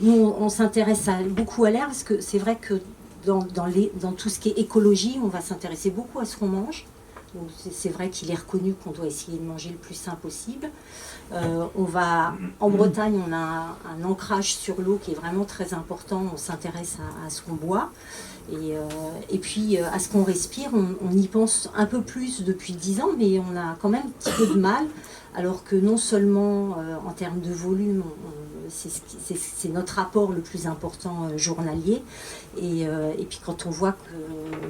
nous, on s'intéresse beaucoup à l'air parce que c'est vrai que dans tout ce qui est écologie, on va s'intéresser beaucoup à ce qu'on mange. Donc c'est vrai qu'il est reconnu qu'on doit essayer de manger le plus sain possible. En Bretagne, on a un ancrage sur l'eau qui est vraiment très important. On s'intéresse à ce qu'on boit. Et puis à ce qu'on respire, on y pense un peu plus depuis 10 ans, mais on a quand même un petit peu de mal, alors que non seulement en termes de volume, c'est notre rapport le plus important journalier, et puis quand on voit que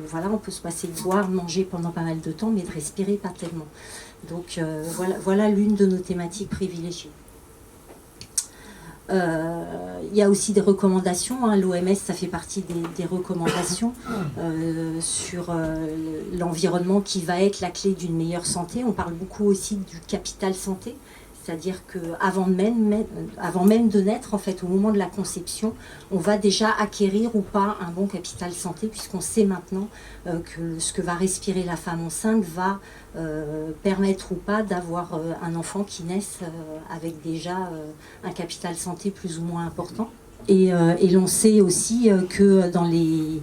voilà, on peut se passer de boire, de manger pendant pas mal de temps, mais de respirer pas tellement. Donc voilà l'une de nos thématiques privilégiées. Il y a aussi des recommandations, hein. L'OMS, ça fait partie des recommandations sur l'environnement qui va être la clé d'une meilleure santé. On parle beaucoup aussi du capital santé, c'est-à-dire qu'avant même de naître, en fait, au moment de la conception, on va déjà acquérir ou pas un bon capital santé, puisqu'on sait maintenant que ce que va respirer la femme enceinte va permettre ou pas d'avoir un enfant qui naisse avec déjà un capital santé plus ou moins important. Et l'on sait aussi que dans les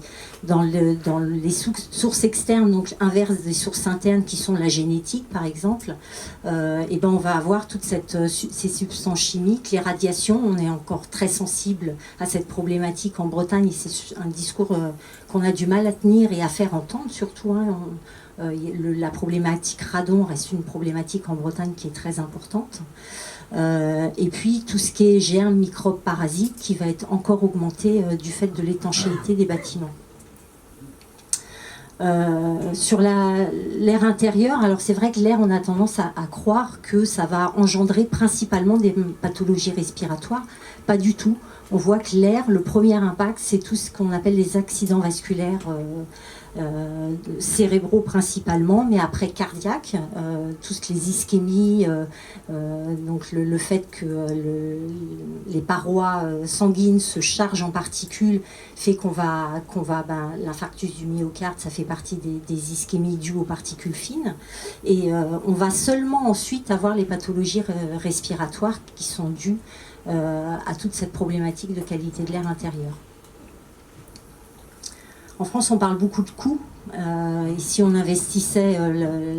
sources externes, donc inverse des sources internes qui sont la génétique par exemple, et ben on va avoir toutes ces substances chimiques, les radiations. On est encore très sensible à cette problématique en Bretagne, et c'est un discours qu'on a du mal à tenir et à faire entendre surtout, hein. La problématique radon reste une problématique en Bretagne qui est très importante. Et puis tout ce qui est germes, microbes, parasites qui va être encore augmenté du fait de l'étanchéité des bâtiments. Sur l'air intérieur, alors c'est vrai que l'air, on a tendance à croire que ça va engendrer principalement des pathologies respiratoires. Pas du tout. On voit que l'air, le premier impact, c'est tout ce qu'on appelle les accidents vasculaires cérébraux principalement, mais après cardiaques, toutes les ischémies, donc le fait que les parois sanguines se chargent en particules fait qu'on va l'infarctus du myocarde, ça fait partie des ischémies dues aux particules fines, et on va seulement ensuite avoir les pathologies respiratoires qui sont dues à toute cette problématique de qualité de l'air intérieur. En France, on parle beaucoup de coûts. Et si on investissait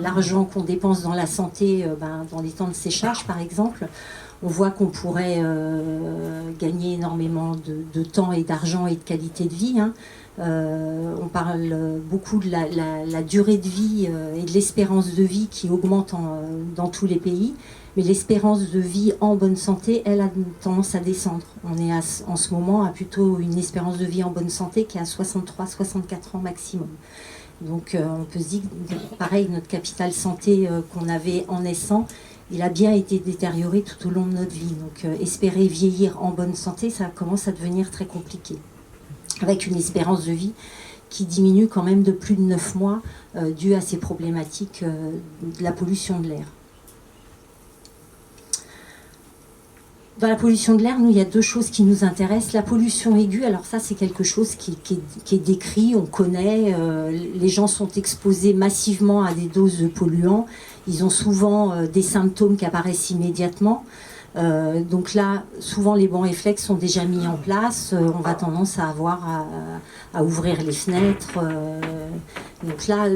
l'argent qu'on dépense dans la santé dans les temps de séchage, par exemple, on voit qu'on pourrait gagner énormément de temps et d'argent et de qualité de vie, hein. On parle beaucoup de la durée de vie et de l'espérance de vie qui augmente dans tous les pays. Mais l'espérance de vie en bonne santé, elle a tendance à descendre. On est en ce moment à plutôt une espérance de vie en bonne santé qui est à 63-64 ans maximum. Donc on peut se dire, pareil, notre capital santé qu'on avait en naissant, il a bien été détérioré tout au long de notre vie. Donc espérer vieillir en bonne santé, ça commence à devenir très compliqué. Avec une espérance de vie qui diminue quand même de plus de 9 mois due à ces problématiques de la pollution de l'air. Dans la pollution de l'air, nous, il y a deux choses qui nous intéressent. La pollution aiguë, alors ça, c'est quelque chose qui est décrit, on connaît. Les gens sont exposés massivement à des doses de polluants. Ils ont souvent des symptômes qui apparaissent immédiatement. Donc là, souvent, les bons réflexes sont déjà mis en place. On va tendance à avoir à ouvrir les fenêtres. Donc là,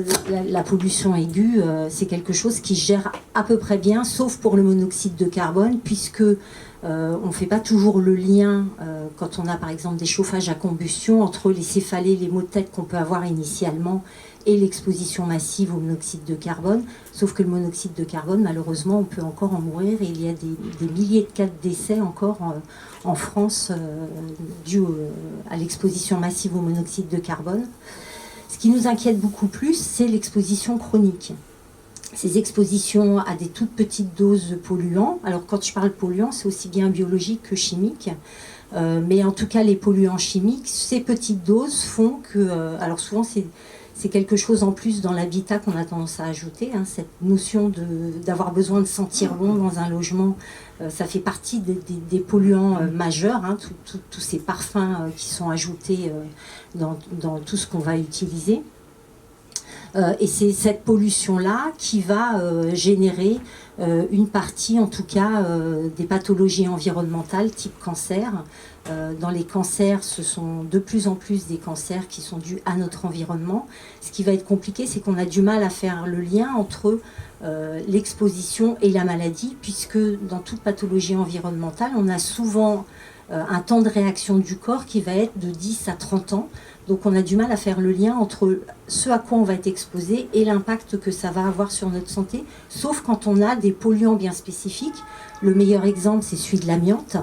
la pollution aiguë, c'est quelque chose qui se gère à peu près bien, sauf pour le monoxyde de carbone, puisque on ne fait pas toujours le lien, quand on a par exemple des chauffages à combustion, entre les céphalées, les maux de tête qu'on peut avoir initialement et l'exposition massive au monoxyde de carbone. Sauf que le monoxyde de carbone, malheureusement, on peut encore en mourir, et il y a des milliers de cas de décès encore en France dus à l'exposition massive au monoxyde de carbone. Ce qui nous inquiète beaucoup plus, c'est l'exposition chronique. Ces expositions à des toutes petites doses de polluants. Alors quand je parle polluants, c'est aussi bien biologique que chimique. Mais en tout cas, les polluants chimiques, ces petites doses font que... alors souvent, c'est quelque chose en plus dans l'habitat qu'on a tendance à ajouter, hein, cette notion d'avoir besoin de sentir bon dans un logement. Ça fait partie des polluants majeurs, hein, tous ces parfums qui sont ajoutés dans tout ce qu'on va utiliser. Et c'est cette pollution-là qui va générer une partie, en tout cas, des pathologies environnementales type cancer. Dans les cancers, ce sont de plus en plus des cancers qui sont dus à notre environnement. Ce qui va être compliqué, c'est qu'on a du mal à faire le lien entre l'exposition et la maladie, puisque dans toute pathologie environnementale, on a souvent un temps de réaction du corps qui va être de 10 à 30 ans. Donc on a du mal à faire le lien entre ce à quoi on va être exposé et l'impact que ça va avoir sur notre santé, sauf quand on a des polluants bien spécifiques. Le meilleur exemple, c'est celui de l'amiante,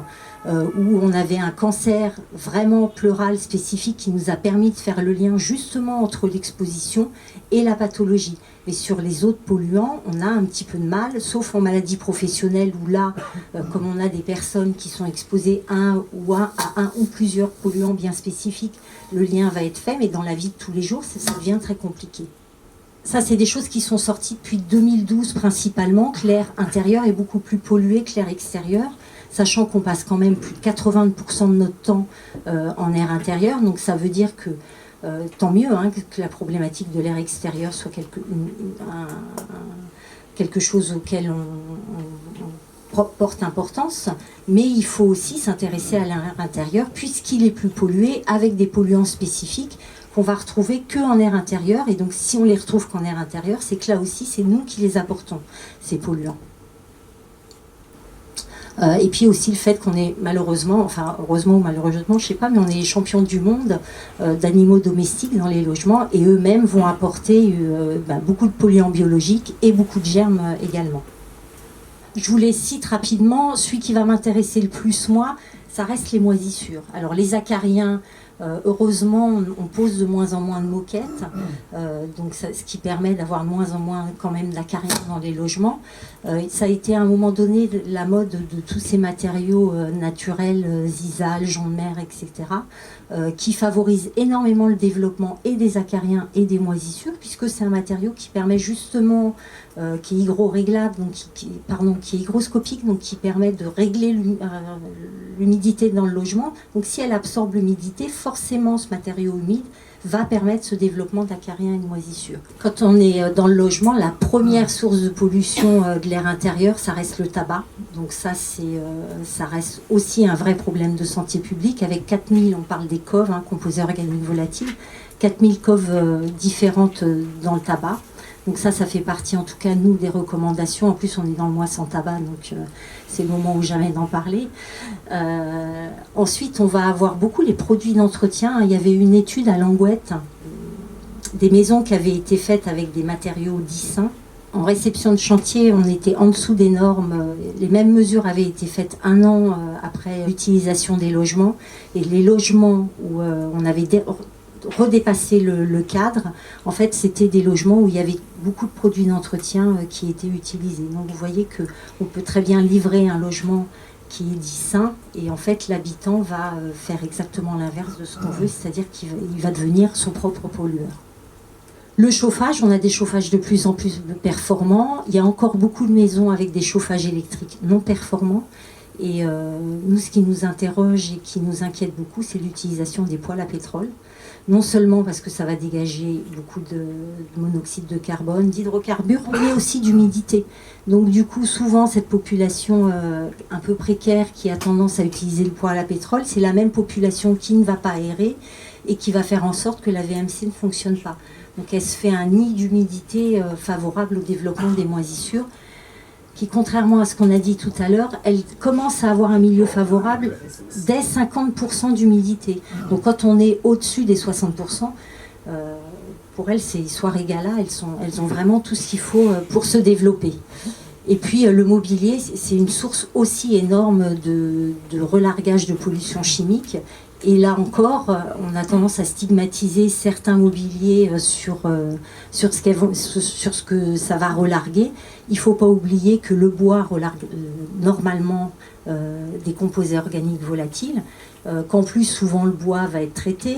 où on avait un cancer vraiment pleural spécifique qui nous a permis de faire le lien justement entre l'exposition et la pathologie. Mais sur les autres polluants, on a un petit peu de mal, sauf en maladie professionnelle où là, comme on a des personnes qui sont exposées à un ou plusieurs polluants bien spécifiques, le lien va être fait, mais dans la vie de tous les jours, ça devient très compliqué. Ça, c'est des choses qui sont sorties depuis 2012 principalement, que l'air intérieur est beaucoup plus pollué que l'air extérieur, sachant qu'on passe quand même plus de 80% de notre temps en air intérieur, donc ça veut dire que tant mieux que la problématique de l'air extérieur soit quelque chose auquel on porte importance, mais il faut aussi s'intéresser à l'air intérieur puisqu'il est plus pollué avec des polluants spécifiques qu'on va retrouver qu'en air intérieur, et donc si on les retrouve qu'en air intérieur, c'est que là aussi c'est nous qui les apportons, ces polluants. Et puis aussi le fait qu'on est malheureusement, enfin heureusement ou malheureusement, je sais pas, mais on est les champions du monde d'animaux domestiques dans les logements, et eux-mêmes vont apporter beaucoup de polluants biologiques et beaucoup de germes également. Je vous les cite rapidement. Celui qui va m'intéresser le plus, moi, ça reste les moisissures. Alors les acariens, heureusement, on pose de moins en moins de moquettes, donc ce qui permet d'avoir de moins en moins quand même d'acariens dans les logements. Ça a été à un moment donné la mode de tous ces matériaux naturels, zizal, jonc de mer, etc., qui favorisent énormément le développement et des acariens et des moisissures, puisque c'est un matériau qui permet justement, qui est hygroréglable, donc qui est hygroscopique, donc qui permet de régler l'humidité dans le logement. Donc si elle absorbe l'humidité, forcément ce matériau humide va permettre ce développement d'acariens et de moisissures. Quand on est dans le logement, la première source de pollution de l'air intérieur, ça reste le tabac. Donc ça reste aussi un vrai problème de santé publique. Avec 4000, on parle des COV, composés organiques volatiles, 4000 COV différentes dans le tabac. Donc ça fait partie en tout cas, nous, des recommandations. En plus, on est dans le mois sans tabac, donc c'est le moment ou jamais d'en parler. Ensuite, on va avoir beaucoup les produits d'entretien. Il y avait une étude à Langouette, des maisons qui avaient été faites avec des matériaux dits sains. En réception de chantier, on était en dessous des normes. Les mêmes mesures avaient été faites 1 an après l'utilisation des logements. Et les logements où on avait redépasser le cadre, en fait c'était des logements où il y avait beaucoup de produits d'entretien qui étaient utilisés. Donc vous voyez qu'on peut très bien livrer un logement qui est dit sain, et en fait l'habitant va faire exactement l'inverse de ce qu'on veut, c'est-à-dire qu'il va devenir son propre pollueur. Le chauffage, on a des chauffages de plus en plus performants. Il y a encore beaucoup de maisons avec des chauffages électriques non performants. Et nous, ce qui nous interroge et qui nous inquiète beaucoup, c'est l'utilisation des poêles à pétrole. Non seulement parce que ça va dégager beaucoup de monoxyde de carbone, d'hydrocarbures, mais aussi d'humidité. Donc du coup, souvent, cette population un peu précaire qui a tendance à utiliser le poêle à pétrole, c'est la même population qui ne va pas aérer et qui va faire en sorte que la VMC ne fonctionne pas. Donc elle se fait un nid d'humidité favorable au développement des moisissures, qui, contrairement à ce qu'on a dit tout à l'heure, elle commence à avoir un milieu favorable dès 50% d'humidité. Donc quand on est au-dessus des 60%, pour elles, c'est soir égala, elles ont vraiment tout ce qu'il faut pour se développer. Et puis le mobilier, c'est une source aussi énorme de relargage de pollution chimique. Et là encore, on a tendance à stigmatiser certains mobiliers sur ce que ça va relarguer. Il ne faut pas oublier que le bois relargue normalement des composés organiques volatiles, qu'en plus souvent le bois va être traité,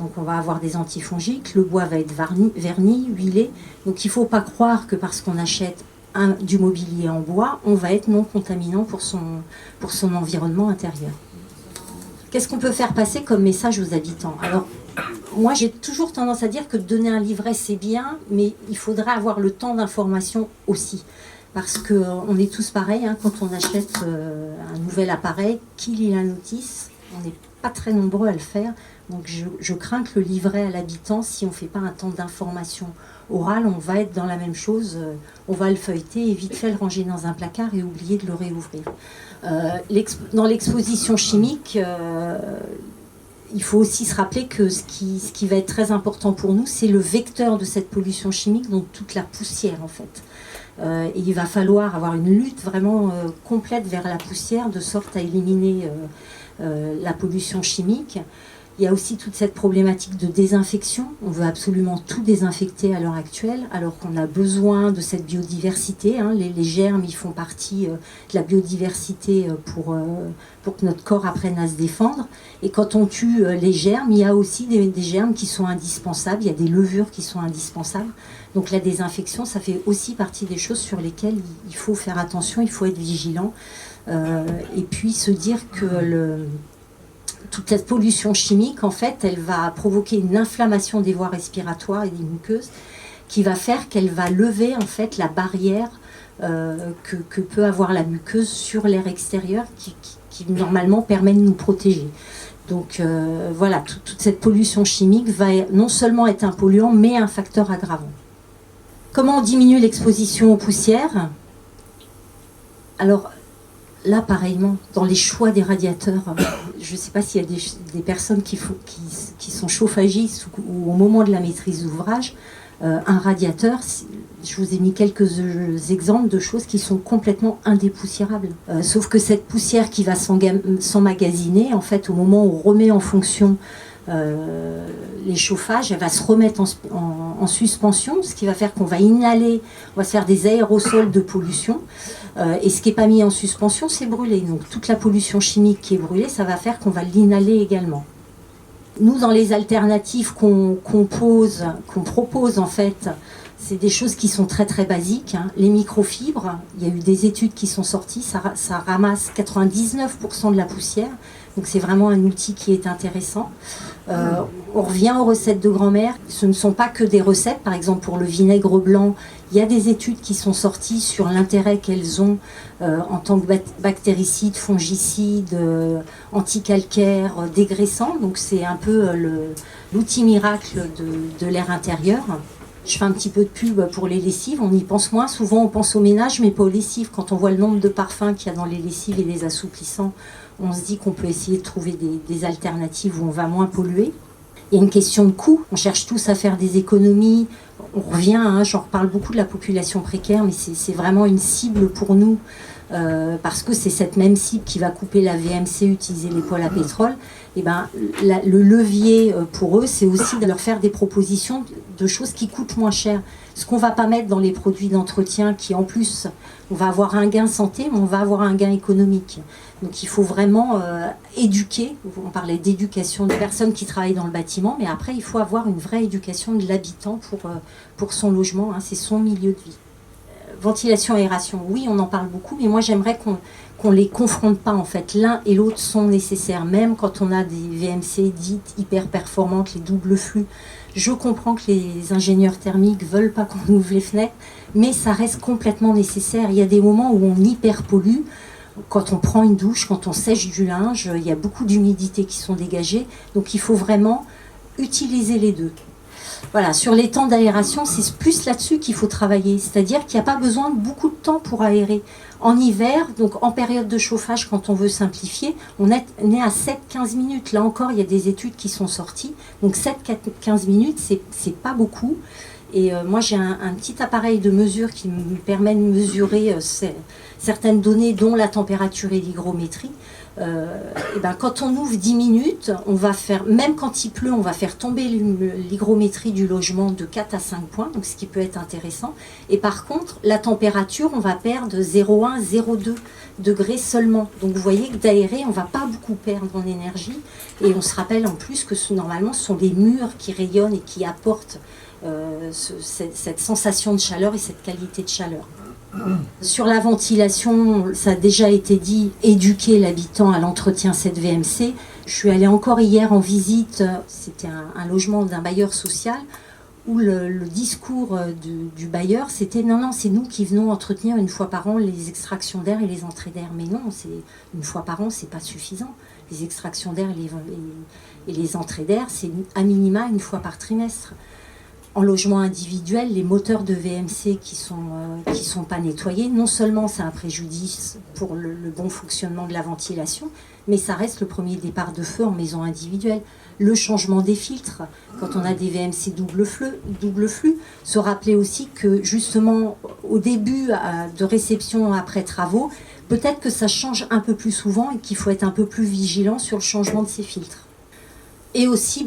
donc on va avoir des antifongiques, le bois va être verni, huilé. Donc il ne faut pas croire que parce qu'on achète du mobilier en bois, on va être non contaminant pour son environnement intérieur. Qu'est-ce qu'on peut faire passer comme message aux habitants? Alors, Moi, j'ai toujours tendance à dire que donner un livret, c'est bien, mais il faudrait avoir le temps d'information aussi. Parce qu'on est tous pareils, hein, quand on achète un nouvel appareil, qui lit la notice? On n'est pas très nombreux à le faire. Donc je crains que le livret à l'habitant, si on ne fait pas un temps d'information orale, on va être dans la même chose. On va le feuilleter et vite fait le ranger dans un placard et oublier de le réouvrir. Dans l'exposition chimique, il faut aussi se rappeler que ce qui va être très important pour nous, c'est le vecteur de cette pollution chimique, donc toute la poussière en fait. Et il va falloir avoir une lutte vraiment complète vers la poussière, de sorte à éliminer la pollution chimique. Il y a aussi toute cette problématique de désinfection. On veut absolument tout désinfecter à l'heure actuelle, alors qu'on a besoin de cette biodiversité. Hein. Les germes, ils font partie de la biodiversité pour que notre corps apprenne à se défendre. Et quand on tue les germes, il y a aussi des germes qui sont indispensables. Il y a des levures qui sont indispensables. Donc la désinfection, ça fait aussi partie des choses sur lesquelles il faut faire attention, il faut être vigilant. Et puis se dire que toute cette pollution chimique, en fait, elle va provoquer une inflammation des voies respiratoires et des muqueuses qui va faire qu'elle va lever, en fait, la barrière que peut avoir la muqueuse sur l'air extérieur qui normalement permet de nous protéger. Donc voilà, toute cette pollution chimique va non seulement être un polluant, mais un facteur aggravant. Comment on diminue l'exposition aux poussières? Alors, là, pareillement, dans les choix des radiateurs, je ne sais pas s'il y a des personnes qui sont chauffagistes ou au moment de la maîtrise d'ouvrage, un radiateur, je vous ai mis quelques exemples de choses qui sont complètement indépoussiérables. Sauf que cette poussière qui va s'emmagasiner, en fait, au moment où on remet en fonction les chauffages, elle va se remettre en suspension, ce qui va faire qu'on va inhaler, on va se faire des aérosols de pollution. Et ce qui n'est pas mis en suspension, c'est brûlé. Donc toute la pollution chimique qui est brûlée, ça va faire qu'on va l'inhaler également. Nous, dans les alternatives qu'on propose en fait, c'est des choses qui sont très très basiques. Hein. Les microfibres, il y a eu des études qui sont sorties, ça ramasse 99% de la poussière. Donc c'est vraiment un outil qui est intéressant. On revient aux recettes de grand-mère. Ce ne sont pas que des recettes. Par exemple, pour le vinaigre blanc, il y a des études qui sont sorties sur l'intérêt qu'elles ont en tant que bactéricides, fongicides, anticalcaires, dégraissants. Donc c'est un peu l'outil miracle de l'air intérieur. Je fais un petit peu de pub pour les lessives. On y pense moins. Souvent, on pense au ménage, mais pas aux lessives. Quand on voit le nombre de parfums qu'il y a dans les lessives et les assouplissants, on se dit qu'on peut essayer de trouver des alternatives où on va moins polluer. Il y a une question de coût. On cherche tous à faire des économies. On revient, hein, j'en reparle beaucoup de la population précaire, mais c'est vraiment une cible pour nous. Parce que c'est cette même cible qui va couper la VMC, utiliser les poêles à pétrole. Et ben, le levier pour eux, c'est aussi de leur faire des propositions de choses qui coûtent moins cher. Ce qu'on ne va pas mettre dans les produits d'entretien qui, en plus, on va avoir un gain santé, mais on va avoir un gain économique. Donc il faut vraiment éduquer, on parlait d'éducation des personnes qui travaillent dans le bâtiment, mais après il faut avoir une vraie éducation de l'habitant pour son logement, hein, c'est son milieu de vie. Ventilation, aération, oui, on en parle beaucoup, mais moi j'aimerais qu'on les confronte pas en fait. L'un et l'autre sont nécessaires, même quand on a des VMC dites hyper performantes, les doubles flux. Je comprends que les ingénieurs thermiques veulent pas qu'on ouvre les fenêtres, mais ça reste complètement nécessaire. Il y a des moments où on hyperpollue. Quand on prend une douche, quand on sèche du linge, il y a beaucoup d'humidité qui sont dégagées. Donc il faut vraiment utiliser les deux. Voilà, sur les temps d'aération, c'est plus là-dessus qu'il faut travailler. C'est-à-dire qu'il n'y a pas besoin de beaucoup de temps pour aérer. En hiver, donc en période de chauffage, quand on veut simplifier, on est à 7-15 minutes. Là encore, il y a des études qui sont sorties. Donc 7-15 minutes, c'est pas beaucoup. Et moi, j'ai un petit appareil de mesure qui me permet de mesurer certaines données, dont la température et l'hygrométrie. Et ben, quand on ouvre 10 minutes, on va faire, même quand il pleut, on va faire tomber l'hygrométrie du logement de 4 à 5 points, donc ce qui peut être intéressant. Et par contre, la température, on va perdre 0,1, 0,2 degrés seulement. Donc vous voyez que d'aérer, on ne va pas beaucoup perdre en énergie. Et on se rappelle en plus que normalement, ce sont les murs qui rayonnent et qui apportent cette sensation de chaleur et cette qualité de chaleur. Sur la ventilation, ça a déjà été dit, éduquer l'habitant à l'entretien cette VMC. Je suis allée encore hier en visite, c'était un logement d'un bailleur social, où le discours du bailleur, c'était non, c'est nous qui venons entretenir une fois par an les extractions d'air et les entrées d'air. Mais non, une fois par an, c'est pas suffisant. Les extractions d'air et les entrées d'air, c'est à minima une fois par trimestre. En logement individuel, les moteurs de VMC qui sont pas nettoyés, non seulement c'est un préjudice pour le bon fonctionnement de la ventilation, mais ça reste le premier départ de feu en maison individuelle. Le changement des filtres, quand on a des VMC double flux, se rappeler aussi que justement au début de réception après travaux, peut-être que ça change un peu plus souvent et qu'il faut être un peu plus vigilant sur le changement de ces filtres. Et aussi,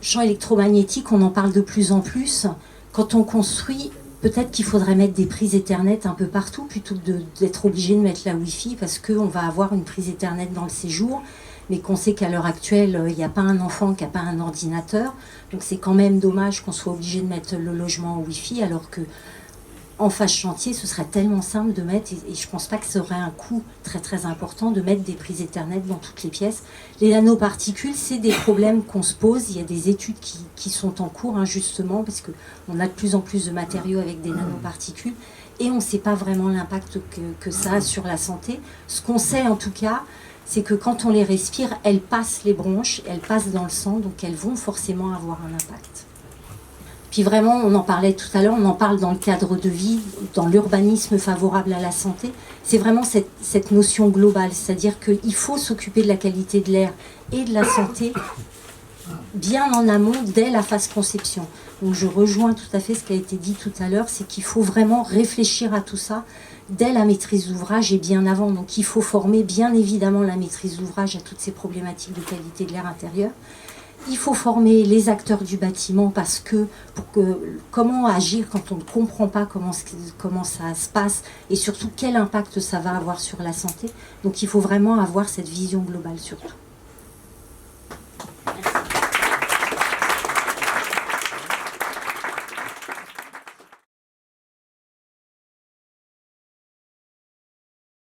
champ électromagnétique, on en parle de plus en plus. Quand on construit, peut-être qu'il faudrait mettre des prises Ethernet un peu partout, plutôt que d'être obligé de mettre la Wi-Fi, parce qu'on va avoir une prise Ethernet dans le séjour, mais qu'on sait qu'à l'heure actuelle, il n'y a pas un enfant qui n'a pas un ordinateur. Donc c'est quand même dommage qu'on soit obligé de mettre le logement en Wi-Fi, alors que en phase chantier, ce serait tellement simple de mettre, et je ne pense pas que ce aurait un coût très très important de mettre des prises Ethernet dans toutes les pièces. Les nanoparticules, c'est des problèmes qu'on se pose. Il y a des études qui sont en cours, justement, parce qu'on a de plus en plus de matériaux avec des nanoparticules, et on ne sait pas vraiment l'impact que ça a sur la santé. Ce qu'on sait en tout cas, c'est que quand on les respire, elles passent les bronches, elles passent dans le sang, donc elles vont forcément avoir un impact. Puis vraiment, on en parlait tout à l'heure, on en parle dans le cadre de vie, dans l'urbanisme favorable à la santé. C'est vraiment cette notion globale, c'est-à-dire qu'il faut s'occuper de la qualité de l'air et de la santé bien en amont, dès la phase conception. Donc je rejoins tout à fait ce qui a été dit tout à l'heure, c'est qu'il faut vraiment réfléchir à tout ça dès la maîtrise d'ouvrage et bien avant. Donc il faut former bien évidemment la maîtrise d'ouvrage à toutes ces problématiques de qualité de l'air intérieur. Il faut former les acteurs du bâtiment comment agir quand on ne comprend pas comment ça se passe et surtout quel impact ça va avoir sur la santé. Donc il faut vraiment avoir cette vision globale surtout.